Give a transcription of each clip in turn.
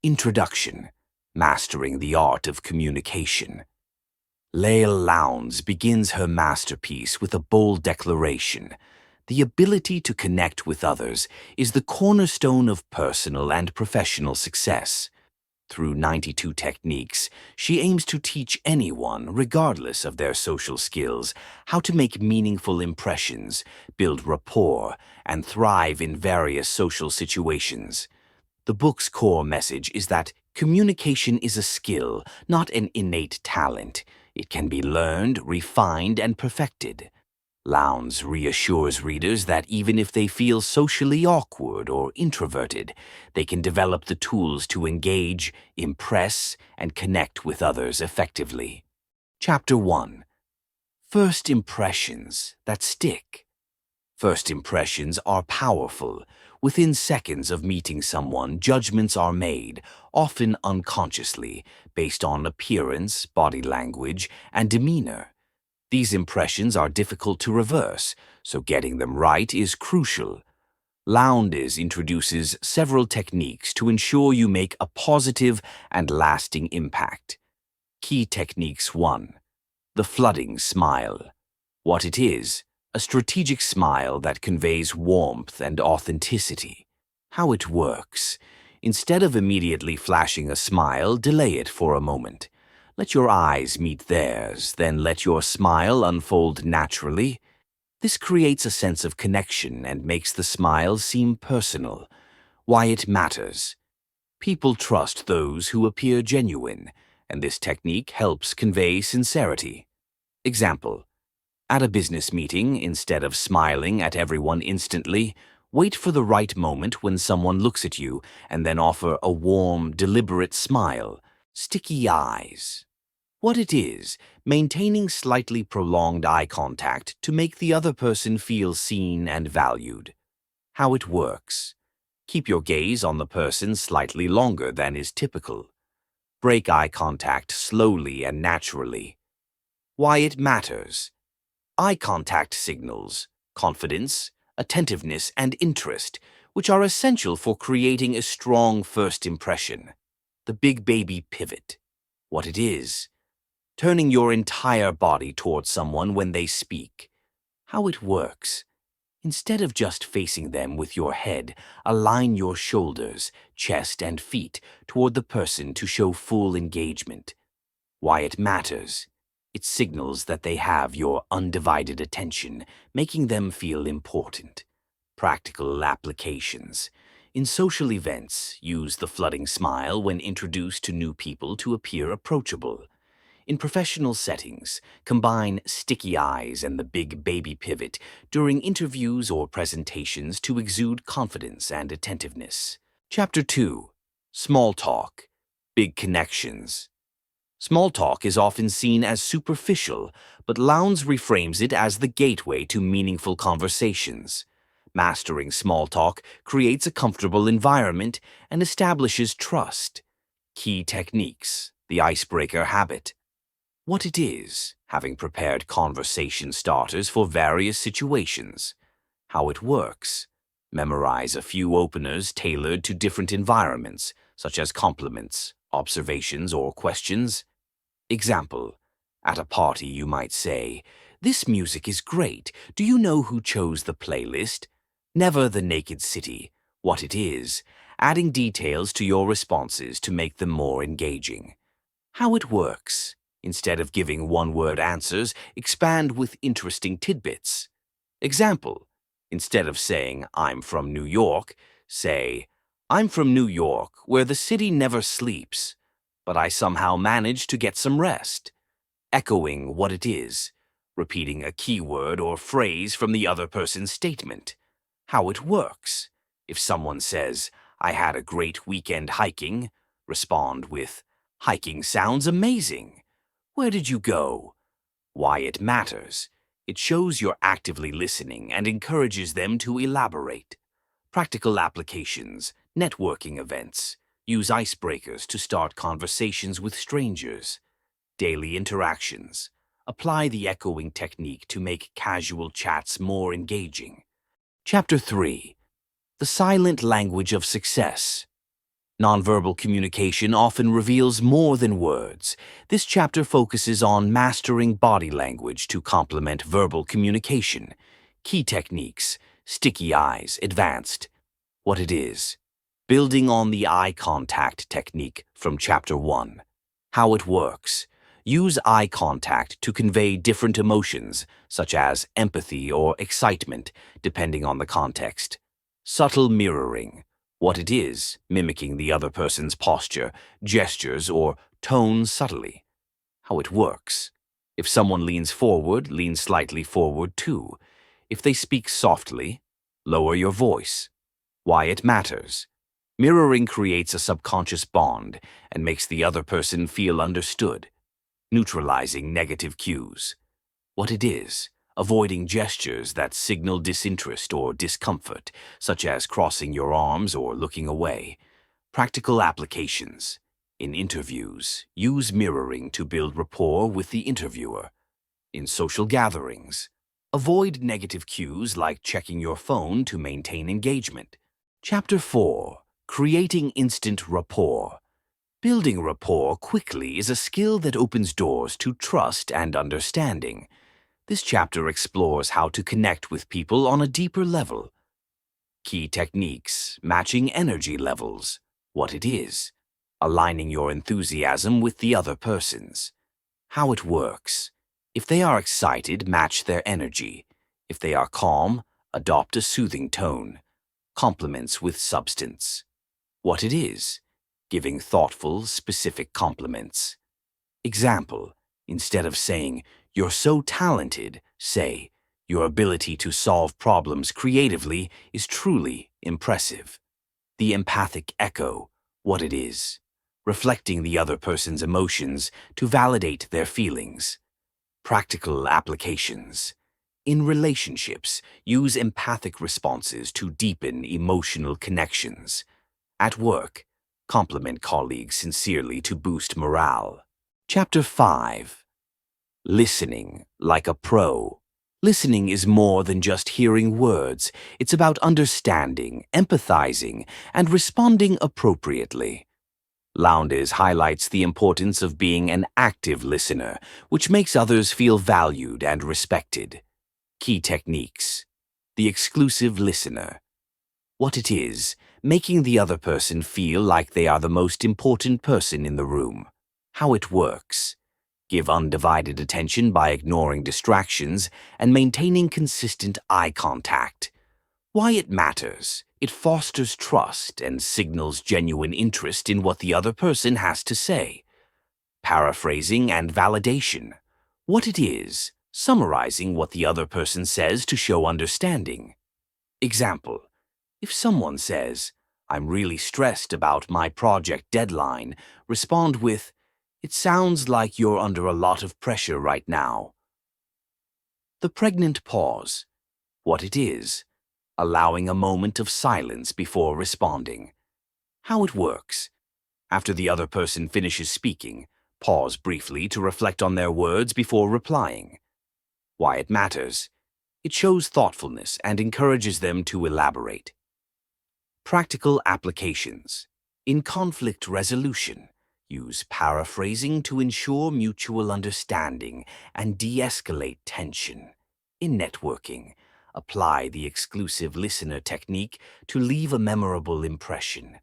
Introduction: Mastering the Art of Communication. Leil Lowndes begins her masterpiece with a bold declaration. The ability to connect with others is the cornerstone of personal and professional success. Through 92 techniques, she aims to teach anyone, regardless of their social skills, how to make meaningful impressions, build rapport, and thrive in various social situations. The book's core message is that communication is a skill, not an innate talent. It can be learned, refined, and perfected. Lowndes reassures readers that even if they feel socially awkward or introverted, they can develop the tools to engage, impress, and connect with others effectively. Chapter 1: First Impressions That Stick. First impressions are powerful. Within seconds of meeting someone, judgments are made, often unconsciously, based on appearance, body language, and demeanor. These impressions are difficult to reverse, so getting them right is crucial. Lowndes introduces several techniques to ensure you make a positive and lasting impact. Key Techniques 1. The flooding smile. What it is: a strategic smile that conveys warmth and authenticity. How it works: instead of immediately flashing a smile, delay it for a moment. Let your eyes meet theirs, then let your smile unfold naturally. This creates a sense of connection and makes the smile seem personal. Why it matters: people trust those who appear genuine, and this technique helps convey sincerity. Example: at a business meeting, instead of smiling at everyone instantly, wait for the right moment when someone looks at you and then offer a warm, deliberate smile. Sticky eyes. What it is: maintaining slightly prolonged eye contact to make the other person feel seen and valued. How it works: keep your gaze on the person slightly longer than is typical. Break eye contact slowly and naturally. Why it matters: eye contact signals confidence, attentiveness, and interest, which are essential for creating a strong first impression. The big baby pivot. What it is: turning your entire body towards someone when they speak. How it works: instead of just facing them with your head, align your shoulders, chest, and feet toward the person to show full engagement. Why it matters: it signals that they have your undivided attention, making them feel important. Practical applications. In social events, use the flooding smile when introduced to new people to appear approachable. In professional settings, combine sticky eyes and the big baby pivot during interviews or presentations to exude confidence and attentiveness. Chapter 2. Small talk. Big connections. Small talk is often seen as superficial, but Lowndes reframes it as the gateway to meaningful conversations. Mastering small talk creates a comfortable environment and establishes trust. Key techniques: the icebreaker habit. What it is: having prepared conversation starters for various situations. How it works: memorize a few openers tailored to different environments, such as compliments, observations, or questions. Example: at a party you might say, "This music is great. Do you know who chose the playlist?" Never the naked city. What it is: adding details to your responses to make them more engaging. How it works: instead of giving one-word answers, expand with interesting tidbits. Example: instead of saying, "I'm from New York," say, "I'm from New York, where the city never sleeps, but I somehow managed to get some rest." Echoing what it is: repeating a keyword or phrase from the other person's statement. How it works: if someone says, "I had a great weekend hiking," respond with, "Hiking sounds amazing. Where did you go?" Why it matters: it shows you're actively listening and encourages them to elaborate. Practical applications. Networking events. Use icebreakers to start conversations with strangers. Daily interactions. Apply the echoing technique to make casual chats more engaging. Chapter 3. The Silent Language of Success. Nonverbal communication often reveals more than words. This chapter focuses on mastering body language to complement verbal communication. Key techniques: sticky eyes, advanced. What it is. Building on the eye contact technique from Chapter 1. How it works. Use eye contact to convey different emotions, such as empathy or excitement, depending on the context. Subtle mirroring. What it is, mimicking the other person's posture, gestures, or tone subtly. How it works. If someone leans forward, lean slightly forward too. If they speak softly, lower your voice. Why it matters. Mirroring creates a subconscious bond and makes the other person feel understood. Neutralizing negative cues. What it is. Avoiding gestures that signal disinterest or discomfort, such as crossing your arms or looking away. Practical applications. In interviews, use mirroring to build rapport with the interviewer. In social gatherings, avoid negative cues like checking your phone to maintain engagement. Chapter 4. Creating instant rapport. Building rapport quickly is a skill that opens doors to trust and understanding. This chapter explores how to connect with people on a deeper level. Key techniques: matching energy levels. What it is. Aligning your enthusiasm with the other person's. How it works. If they are excited, match their energy. If they are calm, adopt a soothing tone. Compliments with substance. What it is. Giving thoughtful, specific compliments. Example: instead of saying, "You're so talented," say, "Your ability to solve problems creatively is truly impressive." The empathic echo. What it is. Reflecting the other person's emotions to validate their feelings. Practical applications. In relationships, use empathic responses to deepen emotional connections. At work, compliment colleagues sincerely to boost morale. Chapter 5. Listening like a pro. Listening is more than just hearing words. It's about understanding, empathizing, and responding appropriately. Lowndes highlights the importance of being an active listener, which makes others feel valued and respected. Key techniques. The exclusive listener. What it is, making the other person feel like they are the most important person in the room. How it works. Give undivided attention by ignoring distractions and maintaining consistent eye contact. Why it matters. It fosters trust and signals genuine interest in what the other person has to say. Paraphrasing and validation. What it is. Summarizing what the other person says to show understanding. Example: if someone says, "I'm really stressed about my project deadline," respond with, "It sounds like you're under a lot of pressure right now." The pregnant pause. What it is. Allowing a moment of silence before responding. How it works. After the other person finishes speaking, pause briefly to reflect on their words before replying. Why it matters. It shows thoughtfulness and encourages them to elaborate. Practical applications. In conflict resolution, use paraphrasing to ensure mutual understanding and de-escalate tension. In networking, apply the exclusive listener technique to leave a memorable impression.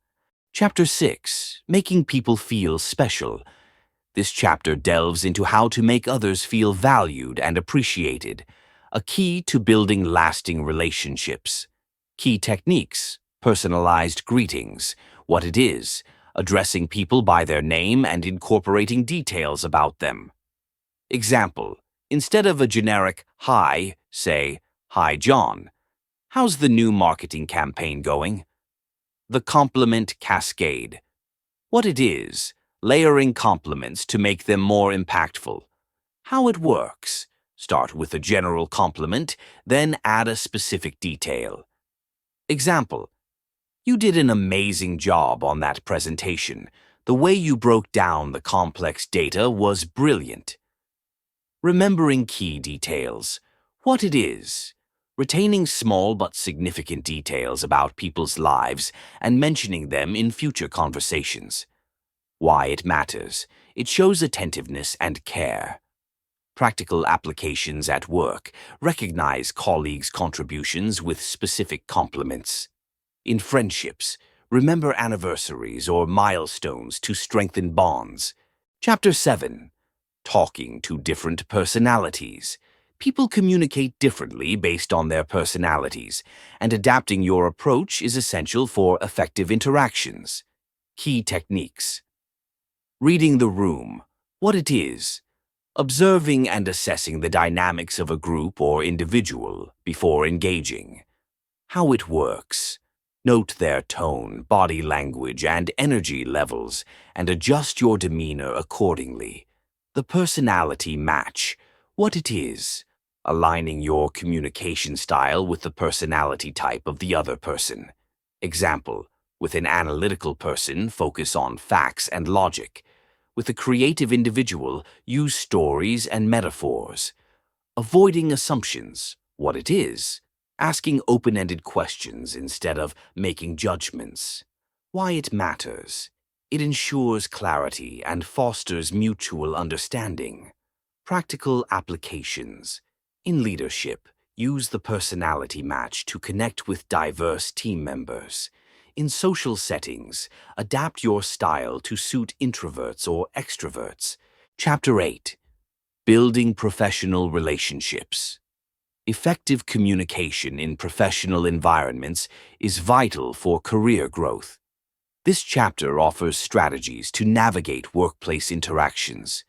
Chapter 6. Making people feel special. This chapter delves into how to make others feel valued and appreciated, a key to building lasting relationships. Key techniques. Personalized greetings. What it is. Addressing people by their name and incorporating details about them. Example: instead of a generic "Hi," say, "Hi, John. How's the new marketing campaign going?" The compliment cascade. What it is. Layering compliments to make them more impactful. How it works. Start with a general compliment, then add a specific detail. Example: you did an amazing job on that presentation. The way you broke down the complex data was brilliant. Remembering key details. What it is. Retaining small but significant details about people's lives and mentioning them in future conversations. Why it matters. It shows attentiveness and care. Practical applications at work. Recognize colleagues' contributions with specific compliments. In friendships, remember anniversaries or milestones to strengthen bonds. Chapter 7. Talking to different personalities. People communicate differently based on their personalities, and adapting your approach is essential for effective interactions. Key techniques. Reading the room. What it is. Observing and assessing the dynamics of a group or individual before engaging. How it works. Note their tone, body language, and energy levels, and adjust your demeanor accordingly. The personality match. What it is. Aligning your communication style with the personality type of the other person. Example, with an analytical person, focus on facts and logic. With a creative individual, use stories and metaphors. Avoiding assumptions. What it is. Asking open-ended questions instead of making judgments. Why it matters. It ensures clarity and fosters mutual understanding. Practical applications. In leadership, use the personality match to connect with diverse team members. In social settings, adapt your style to suit introverts or extroverts. Chapter 8. Building professional relationships. Effective communication in professional environments is vital for career growth. This chapter offers strategies to navigate workplace interactions.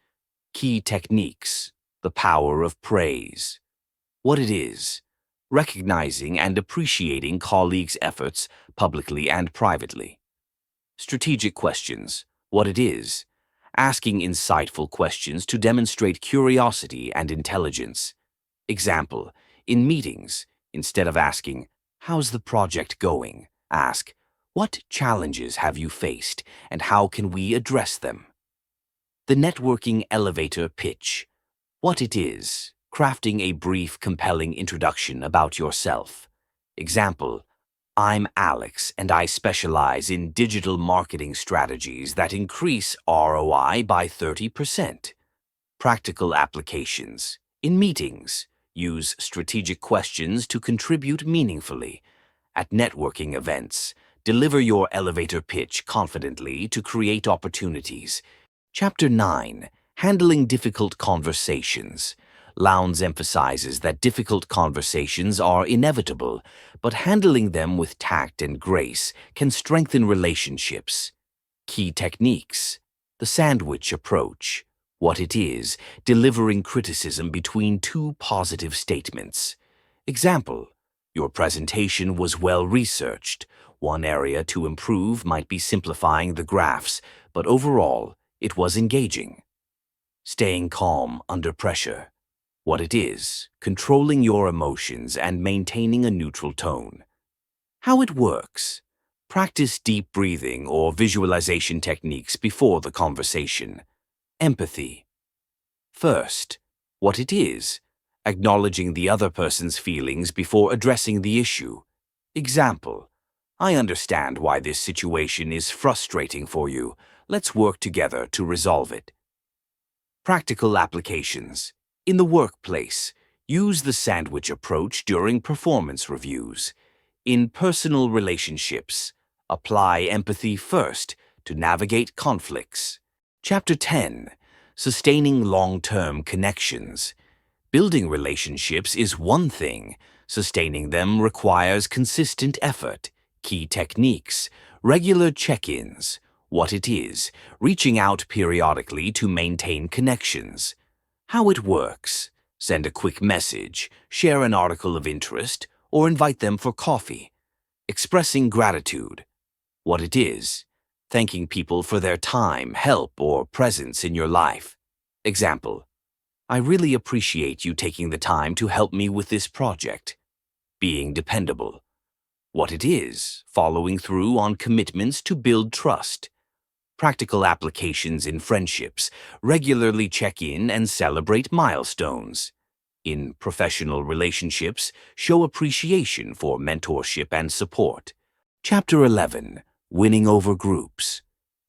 Key techniques. The power of praise. What it is. Recognizing and appreciating colleagues' efforts publicly and privately. Strategic questions. What it is. Asking insightful questions to demonstrate curiosity and intelligence. Example, in meetings, instead of asking, "How's the project going?" ask, "What challenges have you faced and how can we address them?" The networking elevator pitch. What it is. Crafting a brief, compelling introduction about yourself. Example, I'm Alex and I specialize in digital marketing strategies that increase ROI by 30%. Practical applications. In meetings, use strategic questions to contribute meaningfully. At networking events, deliver your elevator pitch confidently to create opportunities. Chapter 9. Handling difficult conversations. Lowndes emphasizes that difficult conversations are inevitable, but handling them with tact and grace can strengthen relationships. Key techniques. The sandwich approach. What it is. Delivering criticism between two positive statements. Example, your presentation was well researched. One area to improve might be simplifying the graphs, but overall, it was engaging. Staying calm under pressure. What it is. Controlling your emotions and maintaining a neutral tone. How it works. Practice deep breathing or visualization techniques before the conversation. Empathy. First, what it is. Acknowledging the other person's feelings before addressing the issue. Example, I understand why this situation is frustrating for you. Let's work together to resolve it. Practical applications. In the workplace, use the sandwich approach during performance reviews. In personal relationships, apply empathy first to navigate conflicts. Chapter 10. Sustaining long-term connections. Building relationships is one thing. Sustaining them requires consistent effort. Key techniques. Regular check-ins. What it is. Reaching out periodically to maintain connections. How it works. Send a quick message, share an article of interest, or invite them for coffee. Expressing gratitude. What it is. Thanking people for their time, help, or presence in your life. Example, I really appreciate you taking the time to help me with this project. Being dependable. What it is. Following through on commitments to build trust. Practical applications in friendships. Regularly check in and celebrate milestones. In professional relationships, show appreciation for mentorship and support. Chapter 11. Winning over groups.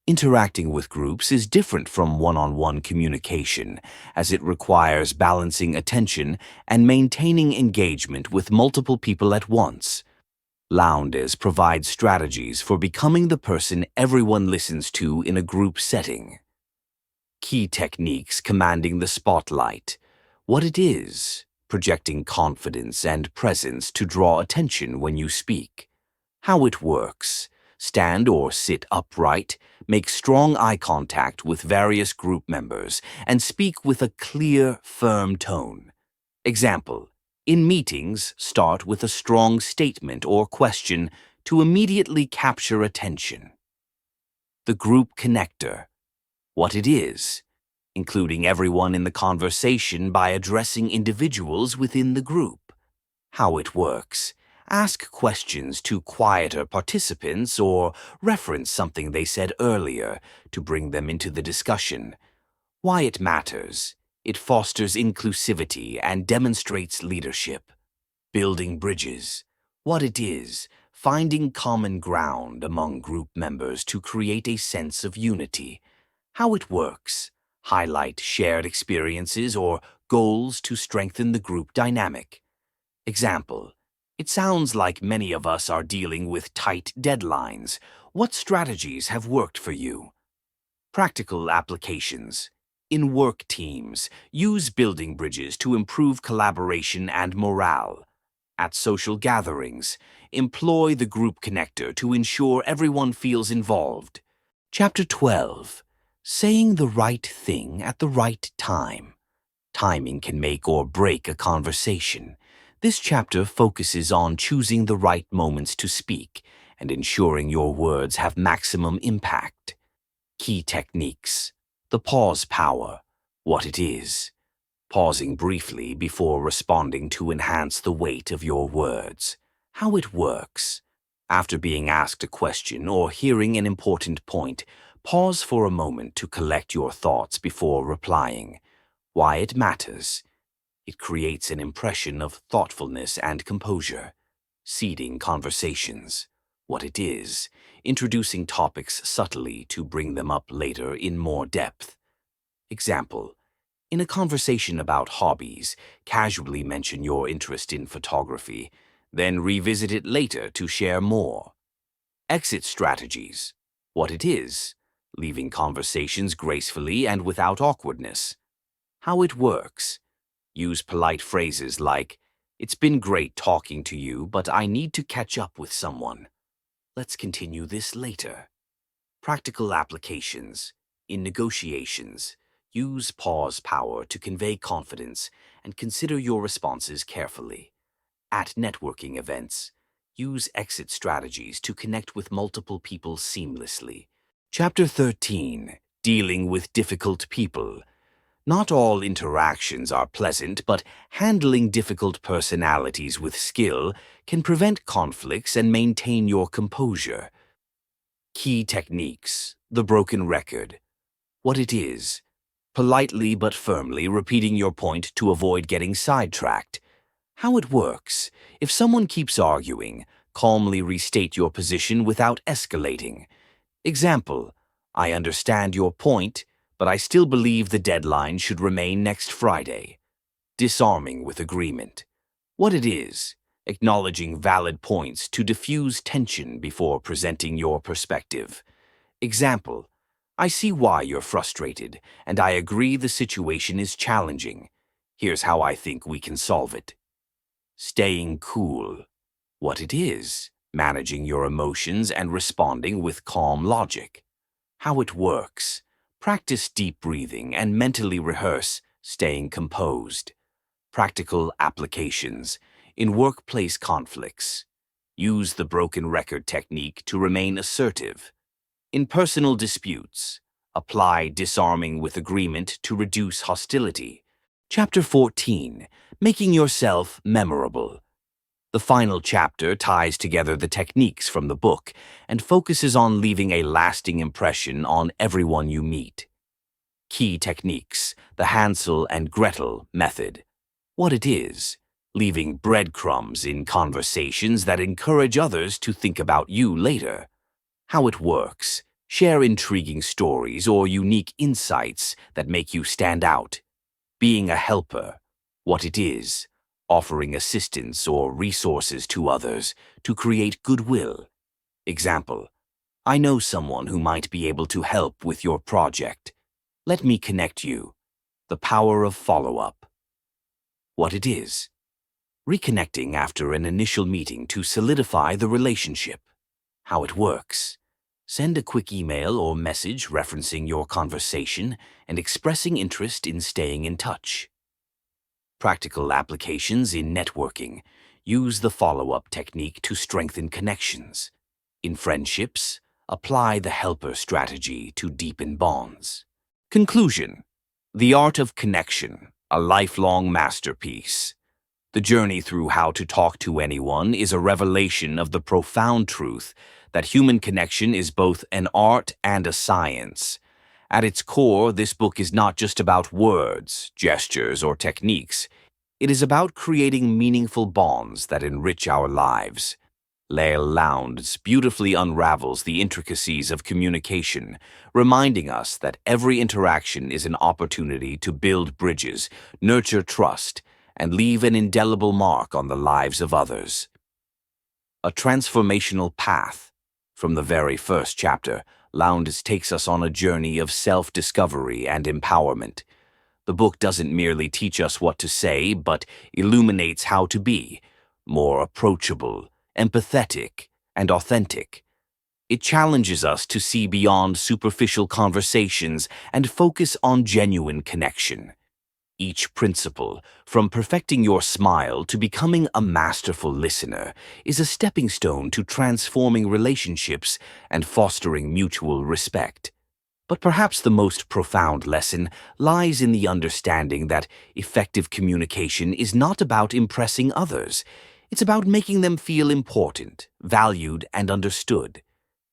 Interacting with groups is different from one-on-one communication, as it requires balancing attention and maintaining engagement with multiple people at once. Lowndes provides strategies for becoming the person everyone listens to in a group setting. Key techniques commanding the spotlight. What it is, projecting confidence and presence to draw attention when you speak. How it works. Stand or sit upright, make strong eye contact with various group members, and speak with a clear, firm tone. Example: in meetings, start with a strong statement or question to immediately capture attention. The group connector. What it is, including everyone in the conversation by addressing individuals within the group. How it works. Ask questions to quieter participants or reference something they said earlier to bring them into the discussion. Why it matters. It fosters inclusivity and demonstrates leadership. Building bridges. What it is. Finding common ground among group members to create a sense of unity. How it works. Highlight shared experiences or goals to strengthen the group dynamic. Example: it sounds like many of us are dealing with tight deadlines. What strategies have worked for you? Practical applications. In work teams, use building bridges to improve collaboration and morale. At social gatherings, employ the group connector to ensure everyone feels involved. Chapter 12. Saying the right thing at the right time. Timing can make or break a conversation. This chapter focuses on choosing the right moments to speak and ensuring your words have maximum impact. Key techniques. The pause power. What it is. Pausing briefly before responding to enhance the weight of your words. How it works. After being asked a question or hearing an important point, pause for a moment to collect your thoughts before replying. Why it matters. It creates an impression of thoughtfulness and composure. Seeding conversations. What it is. Introducing topics subtly to bring them up later in more depth. Example: in a conversation about hobbies, casually mention your interest in photography, then revisit it later to share more. Exit strategies. What it is. Leaving conversations gracefully and without awkwardness. How it works. Use polite phrases like, "It's been great talking to you, but I need to catch up with someone. Let's continue this later." Practical applications. In negotiations, use pause power to convey confidence and consider your responses carefully. At networking events, use exit strategies to connect with multiple people seamlessly. Chapter 13. Dealing with difficult people. Not all interactions are pleasant, but handling difficult personalities with skill can prevent conflicts and maintain your composure. Key techniques. The broken record. What it is. Politely but firmly repeating your point to avoid getting sidetracked. How it works. If someone keeps arguing, calmly restate your position without escalating. Example: I understand your point, but I still believe the deadline should remain next Friday. Disarming with agreement. What it is. Acknowledging valid points to diffuse tension before presenting your perspective. Example: I see why you're frustrated, and I agree the situation is challenging. Here's how I think we can solve it. Staying cool. What it is. Managing your emotions and responding with calm logic. How it works. Practice deep breathing and mentally rehearse staying composed. Practical applications. In workplace conflicts, use the broken record technique to remain assertive. In personal disputes, apply disarming with agreement to reduce hostility. Chapter 14. Making yourself memorable. The final chapter ties together the techniques from the book and focuses on leaving a lasting impression on everyone you meet. Key techniques. The Hansel and Gretel method. What it is, leaving breadcrumbs in conversations that encourage others to think about you later. How it works, share intriguing stories or unique insights that make you stand out. Being a helper, what it is, offering assistance or resources to others to create goodwill. Example, I know someone who might be able to help with your project. Let me connect you. The power of follow-up. What it is, reconnecting after an initial meeting to solidify the relationship. How it works, send a quick email or message referencing your conversation and expressing interest in staying in touch. Practical applications in networking. Use the follow-up technique to strengthen connections. In friendships, apply the helper strategy to deepen bonds. Conclusion. The Art of Connection, a lifelong masterpiece. The journey through How to Talk to Anyone is a revelation of the profound truth that human connection is both an art and a science. At its core, this book is not just about words, gestures, or techniques. It is about creating meaningful bonds that enrich our lives. Leil Lowndes beautifully unravels the intricacies of communication, reminding us that every interaction is an opportunity to build bridges, nurture trust, and leave an indelible mark on the lives of others. A transformational path. From the very first chapter, Lowndes takes us on a journey of self-discovery and empowerment. The book doesn't merely teach us what to say, but illuminates how to be more approachable, empathetic, and authentic. It challenges us to see beyond superficial conversations and focus on genuine connection. Each principle, from perfecting your smile to becoming a masterful listener, is a stepping stone to transforming relationships and fostering mutual respect. But perhaps the most profound lesson lies in the understanding that effective communication is not about impressing others. It's about making them feel important, valued, and understood.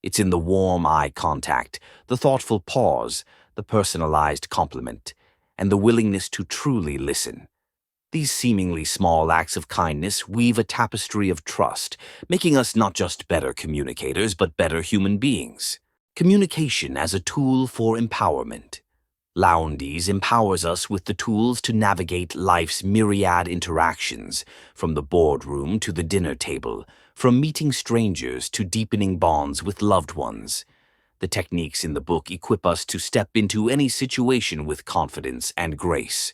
It's in the warm eye contact, the thoughtful pause, the personalized compliment, and the willingness to truly listen. These seemingly small acts of kindness weave a tapestry of trust, making us not just better communicators, but better human beings. Communication as a tool for empowerment. Lowndes empowers us with the tools to navigate life's myriad interactions, from the boardroom to the dinner table, from meeting strangers to deepening bonds with loved ones. The techniques in the book equip us to step into any situation with confidence and grace.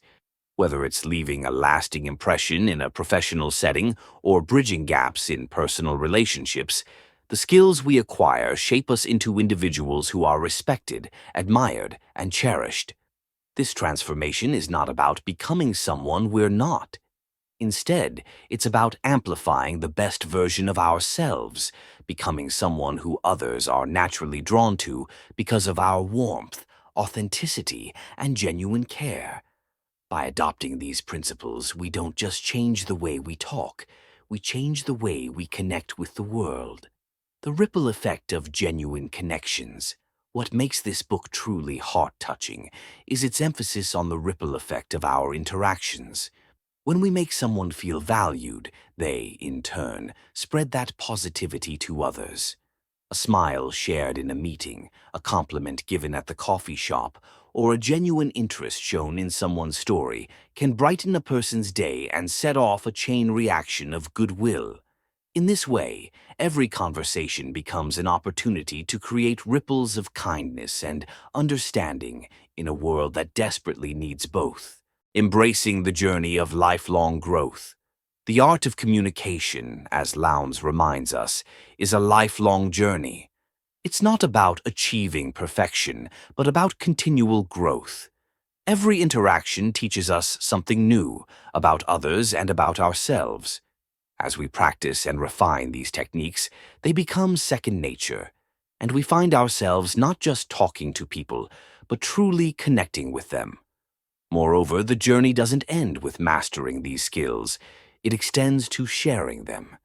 Whether it's leaving a lasting impression in a professional setting or bridging gaps in personal relationships, the skills we acquire shape us into individuals who are respected, admired, and cherished. This transformation is not about becoming someone we're not. Instead, it's about amplifying the best version of ourselves, becoming someone who others are naturally drawn to because of our warmth, authenticity, and genuine care. By adopting these principles, we don't just change the way we talk, we change the way we connect with the world. The ripple effect of genuine connections. What makes this book truly heart-touching is its emphasis on the ripple effect of our interactions. When we make someone feel valued, they, in turn, spread that positivity to others. A smile shared in a meeting, a compliment given at the coffee shop, or a genuine interest shown in someone's story can brighten a person's day and set off a chain reaction of goodwill. In this way, every conversation becomes an opportunity to create ripples of kindness and understanding in a world that desperately needs both. Embracing the journey of lifelong growth. The art of communication, as Lowndes reminds us, is a lifelong journey. It's not about achieving perfection, but about continual growth. Every interaction teaches us something new about others and about ourselves. As we practice and refine these techniques, they become second nature, and we find ourselves not just talking to people, but truly connecting with them. Moreover, the journey doesn't end with mastering these skills. It extends to sharing them.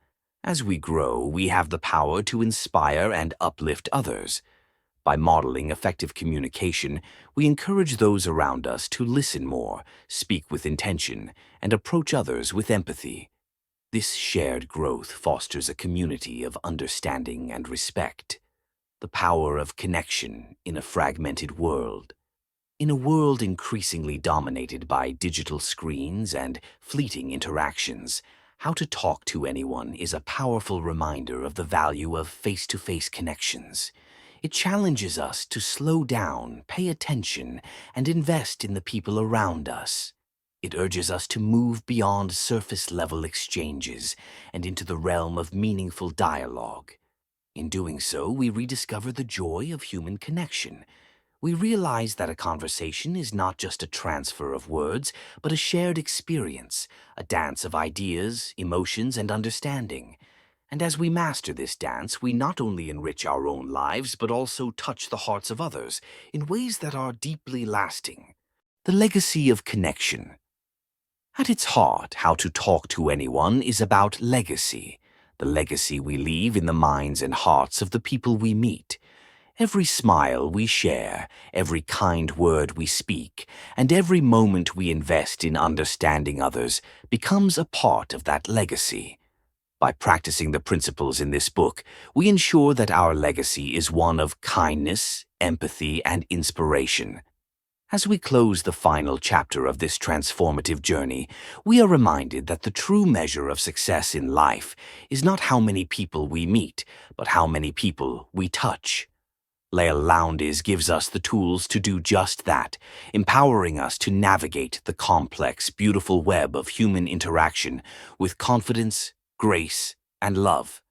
As we grow, we have the power to inspire and uplift others. By modeling effective communication, we encourage those around us to listen more, speak with intention, and approach others with empathy. This shared growth fosters a community of understanding and respect. The power of connection in a fragmented world. In a world increasingly dominated by digital screens and fleeting interactions, How to Talk to Anyone is a powerful reminder of the value of face-to-face connections. It challenges us to slow down, pay attention, and invest in the people around us. It urges us to move beyond surface-level exchanges and into the realm of meaningful dialogue. In doing so, we rediscover the joy of human connection. We realize that a conversation is not just a transfer of words, but a shared experience, a dance of ideas, emotions, and understanding. And as we master this dance, we not only enrich our own lives, but also touch the hearts of others in ways that are deeply lasting. The legacy of connection. At its heart, How to Talk to Anyone is about legacy, the legacy we leave in the minds and hearts of the people we meet. Every smile we share, every kind word we speak, and every moment we invest in understanding others becomes a part of that legacy. By practicing the principles in this book, we ensure that our legacy is one of kindness, empathy, and inspiration. As we close the final chapter of this transformative journey, we are reminded that the true measure of success in life is not how many people we meet, but how many people we touch. Leil Lowndes gives us the tools to do just that, empowering us to navigate the complex, beautiful web of human interaction with confidence, grace, and love.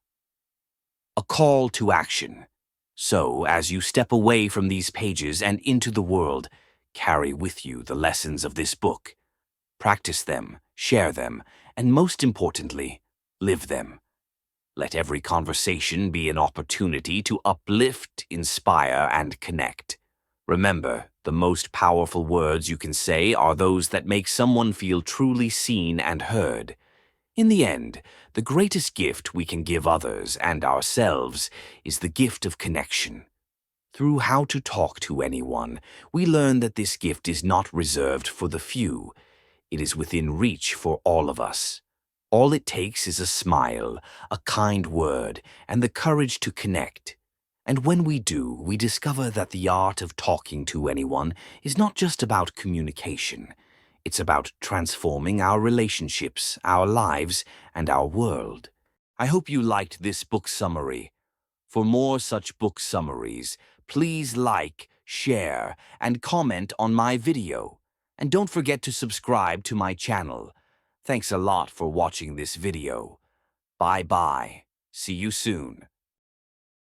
A call to action. So, as you step away from these pages and into the world, carry with you the lessons of this book. Practice them, share them, and most importantly, live them. Let every conversation be an opportunity to uplift, inspire, and connect. Remember, the most powerful words you can say are those that make someone feel truly seen and heard. In the end, the greatest gift we can give others and ourselves is the gift of connection. Through How to Talk to Anyone, we learn that this gift is not reserved for the few. It is within reach for all of us. All it takes is a smile, a kind word, and the courage to connect. And when we do, we discover that the art of talking to anyone is not just about communication. It's about transforming our relationships, our lives, and our world. I hope you liked this book summary. For more such book summaries, please like, share, and comment on my video. And don't forget to subscribe to my channel. Thanks a lot for watching this video. Bye-bye. See you soon.